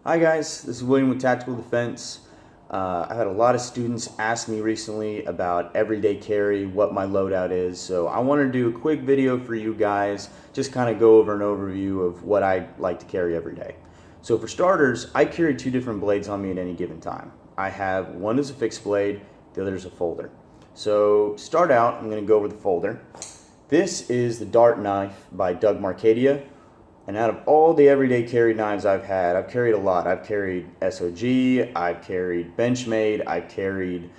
Hi guys, this is William with Tactical Defense. I've had a lot of students ask me recently about everyday carry, what my loadout is, so I want to do a quick video for you guys, just kind of go over an overview of what I like to carry every day. So for starters, I carry two different blades on me at any given time. I have one is a fixed blade, the other is a folder. So start out, I'm going to go over the folder. This is the Dart knife by Doug Marcadia. And out of all the everyday carry knives I've had, I've carried a lot. I've carried SOG, I've carried Benchmade, I've carried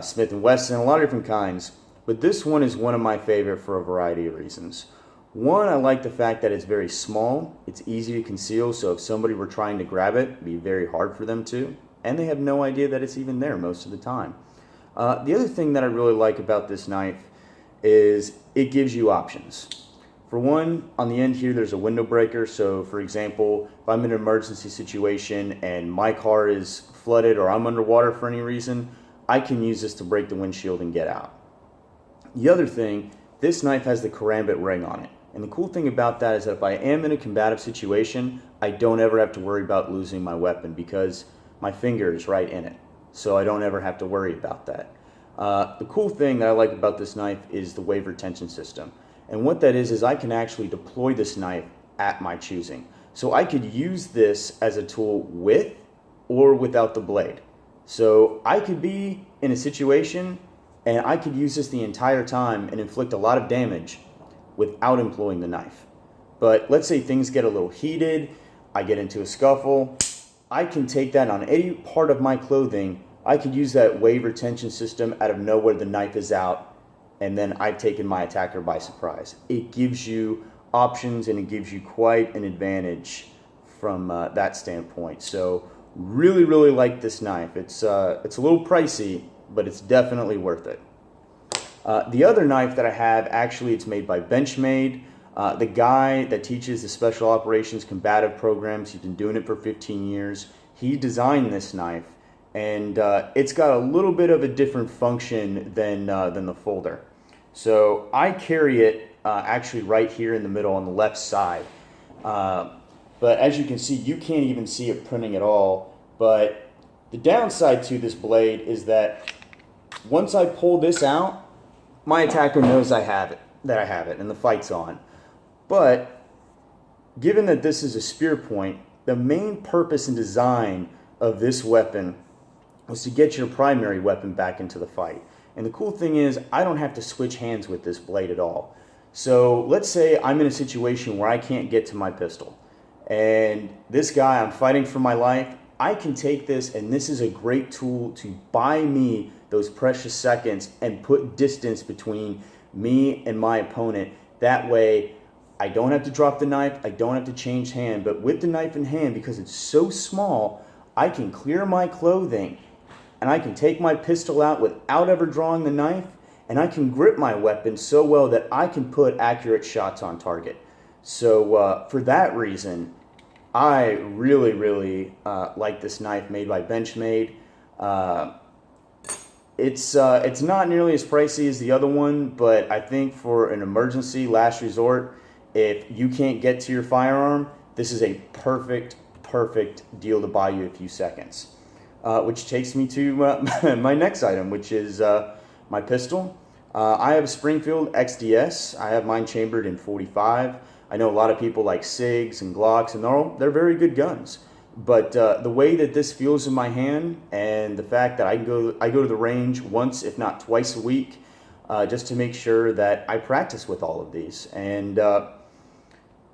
Smith & Wesson, a lot of different kinds. But this one is one of my favorite for a variety of reasons. One, I like the fact that it's very small, it's easy to conceal, so if somebody were trying to grab it, it'd be very hard for them to. And they have no idea that it's even there most of the time. The other thing that I really like about this knife is it gives you options. For one, on the end here, there's a window breaker. So for example, if I'm in an emergency situation and my car is flooded or I'm underwater for any reason, I can use this to break the windshield and get out. The other thing, this knife has the karambit ring on it. And the cool thing about that is that if I am in a combative situation, I don't ever have to worry about losing my weapon because my finger is right in it. So I don't ever have to worry about that. The cool thing that I like about this knife is the wave retention system. And what that is I can actually deploy this knife at my choosing. So I could use this as a tool with or without the blade. So I could be in a situation and I could use this the entire time and inflict a lot of damage without employing the knife. But let's say things get a little heated, I get into a scuffle, I can take that on any part of my clothing. I could use that wave retention system out of nowhere, the knife is out, and then I've taken my attacker by surprise. It gives you options and it gives you quite an advantage from that standpoint. So really, really like this knife. It's a little pricey, but it's definitely worth it. The other knife that I have, actually it's made by Benchmade. The guy that teaches the Special Operations Combative programs, he's been doing it for 15 years. He designed this knife, and it's got a little bit of a different function than the folder. So I carry it actually right here in the middle on the left side. But as you can see, you can't even see it printing at all. But the downside to this blade is that once I pull this out, my attacker knows I have it, and the fight's on. But given that this is a spear point, the main purpose and design of this weapon was to get your primary weapon back into the fight. And the cool thing is, I don't have to switch hands with this blade at all. So let's say I'm in a situation where I can't get to my pistol. And this guy, I'm fighting for my life. I can take this, and this is a great tool to buy me those precious seconds and put distance between me and my opponent. That way, I don't have to drop the knife, I don't have to change hand. But with the knife in hand, because it's so small, I can clear my clothing and I can take my pistol out without ever drawing the knife, and I can grip my weapon so well that I can put accurate shots on target. So for that reason, I really, really like this knife made by Benchmade. It's not nearly as pricey as the other one, but I think for an emergency, last resort, if you can't get to your firearm, this is a perfect deal to buy you a few seconds. Which takes me to my next item, which is my pistol. I have a Springfield XDS. I have mine chambered in .45. I know a lot of people like SIGs and Glocks, and they're very good guns. But the way that this feels in my hand, and the fact that I go to the range once, if not twice a week, just to make sure that I practice with all of these. And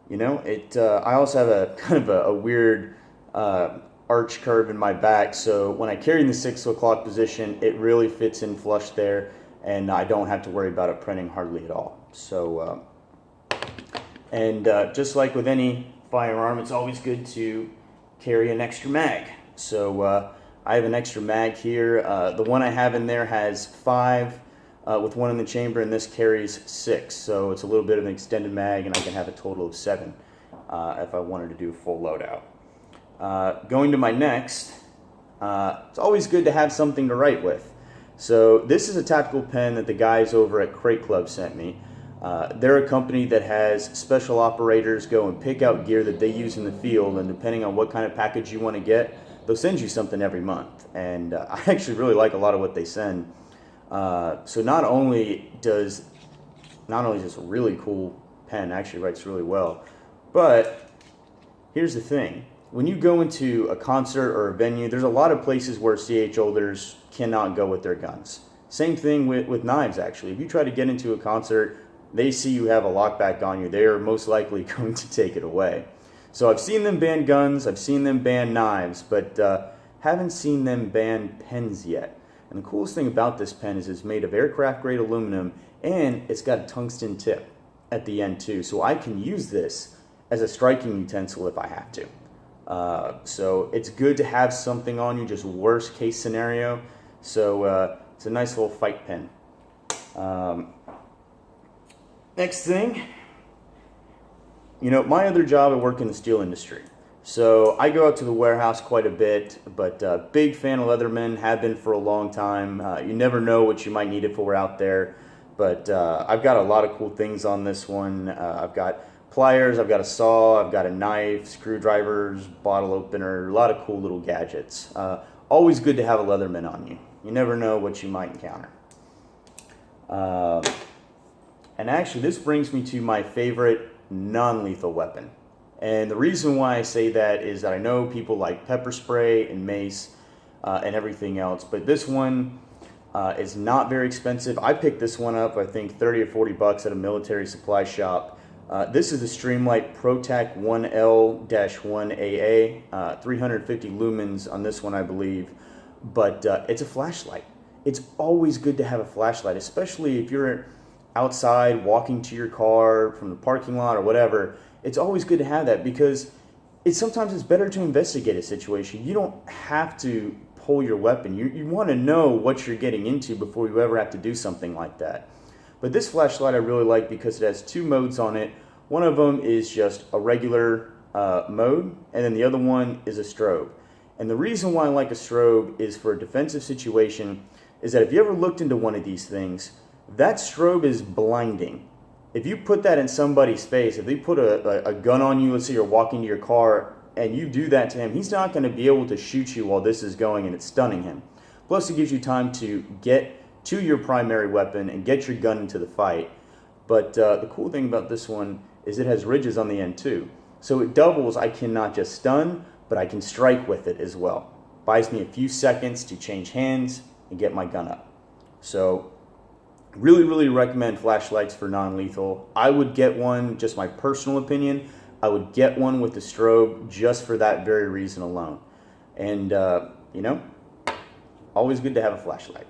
you know, I also have a kind of a weird arch curve in my back, so when I carry in the 6 o'clock position, it really fits in flush there, and I don't have to worry about it printing hardly at all. So, just like with any firearm, it's always good to carry an extra mag. So I have an extra mag here. The one I have in there has 5 with one in the chamber, and this carries 6. So it's a little bit of an extended mag, and I can have a total of 7 if I wanted to do a full loadout. Going to my next, it's always good to have something to write with. So this is a tactical pen that the guys over at Crate Club sent me. They're a company that has special operators go and pick out gear that they use in the field, and depending on what kind of package you want to get, they'll send you something every month. And I actually really like a lot of what they send. So not only is this a really cool pen, actually writes really well, but here's the thing. When you go into a concert or a venue, there's a lot of places where CH holders cannot go with their guns. Same thing with knives, actually. If you try to get into a concert, they see you have a lockback on you, they are most likely going to take it away. So I've seen them ban guns, I've seen them ban knives, but haven't seen them ban pens yet. And the coolest thing about this pen is it's made of aircraft grade aluminum, and it's got a tungsten tip at the end too. So I can use this as a striking utensil if I have to. So it's good to have something on you, just worst case scenario. So it's a nice little fight pen. Next thing, my other job, I work in the steel industry. So I go out to the warehouse quite a bit, but big fan of Leatherman, have been for a long time. You never know what you might need it for out there, but I've got a lot of cool things on this one. I've got pliers, I've got a saw, I've got a knife, screwdrivers, bottle opener, a lot of cool little gadgets. Always good to have a Leatherman on you. You never know what you might encounter. And actually, this brings me to my favorite non-lethal weapon. And the reason why I say that is that I know people like pepper spray and mace and everything else, but this one is not very expensive. I picked this one up, I think 30 or 40 bucks at a military supply shop. This is the Streamlight ProTac 1L-1AA, 350 lumens on this one, I believe. But it's a flashlight. It's always good to have a flashlight, especially if you're outside walking to your car from the parking lot or whatever. It's always good to have that because sometimes it's better to investigate a situation. You don't have to pull your weapon. You want to know what you're getting into before you ever have to do something like that. But this flashlight I really like because it has two modes on it. One of them is just a regular mode, and then the other one is a strobe. And the reason why I like a strobe is for a defensive situation is that if you ever looked into one of these things, that strobe is blinding. If you put that in somebody's face, if they put a gun on you, let's say you're walking to your car, and you do that to him, he's not going to be able to shoot you while this is going and it's stunning him. Plus, it gives you time to get to your primary weapon and get your gun into the fight. But the cool thing about this one is it has ridges on the end too. So it doubles, I can not just stun, but I can strike with it as well. Buys me a few seconds to change hands and get my gun up. So really, really recommend flashlights for non-lethal. I would get one, just my personal opinion, I would get one with the strobe just for that very reason alone. And, always good to have a flashlight.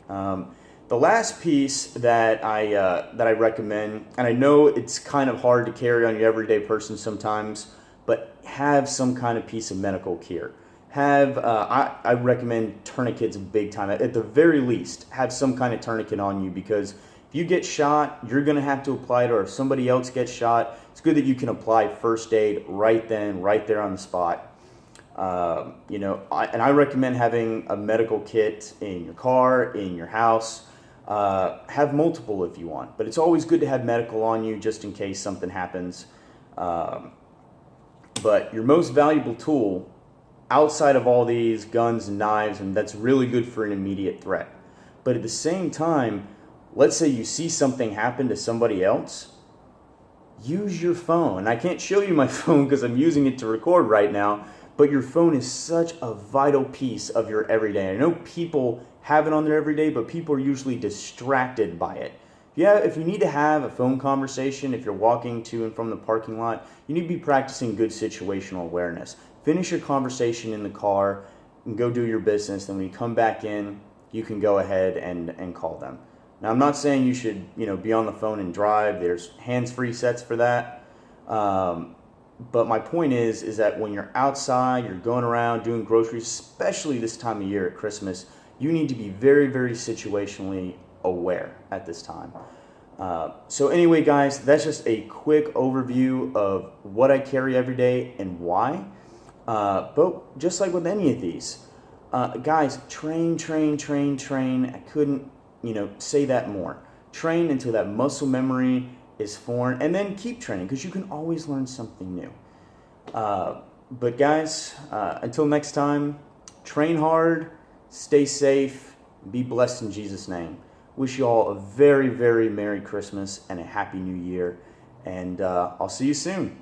The last piece that I recommend, and I know it's kind of hard to carry on your everyday person sometimes, but have some kind of piece of medical gear. I recommend tourniquets big time. At the very least, have some kind of tourniquet on you because if you get shot, you're going to have to apply it, or if somebody else gets shot, it's good that you can apply first aid right then, right there on the spot. And I recommend having a medical kit in your car, in your house. Have multiple if you want, but it's always good to have medical on you just in case something happens. But your most valuable tool outside of all these guns and knives, and that's really good for an immediate threat. But at the same time, let's say you see something happen to somebody else, use your phone. I can't show you my phone because I'm using it to record right now, but your phone is such a vital piece of your everyday. I know people have it on their everyday, but people are usually distracted by it. If you need to have a phone conversation, if you're walking to and from the parking lot, you need to be practicing good situational awareness. Finish your conversation in the car and go do your business. Then when you come back in, you can go ahead and call them. Now, I'm not saying you should be on the phone and drive. There's hands-free sets for that. But my point is that when you're outside, you're going around doing groceries, especially this time of year at Christmas, you need to be very, very situationally aware at this time. So anyway, guys, that's just a quick overview of what I carry every day and why. But just like with any of these, guys, train. I couldn't, say that more. train until that muscle memory is formed, and then keep training because you can always learn something new. But guys, until next time, train hard, stay safe, be blessed in Jesus' name. Wish you all a very, very Merry Christmas and a Happy New Year, and I'll see you soon.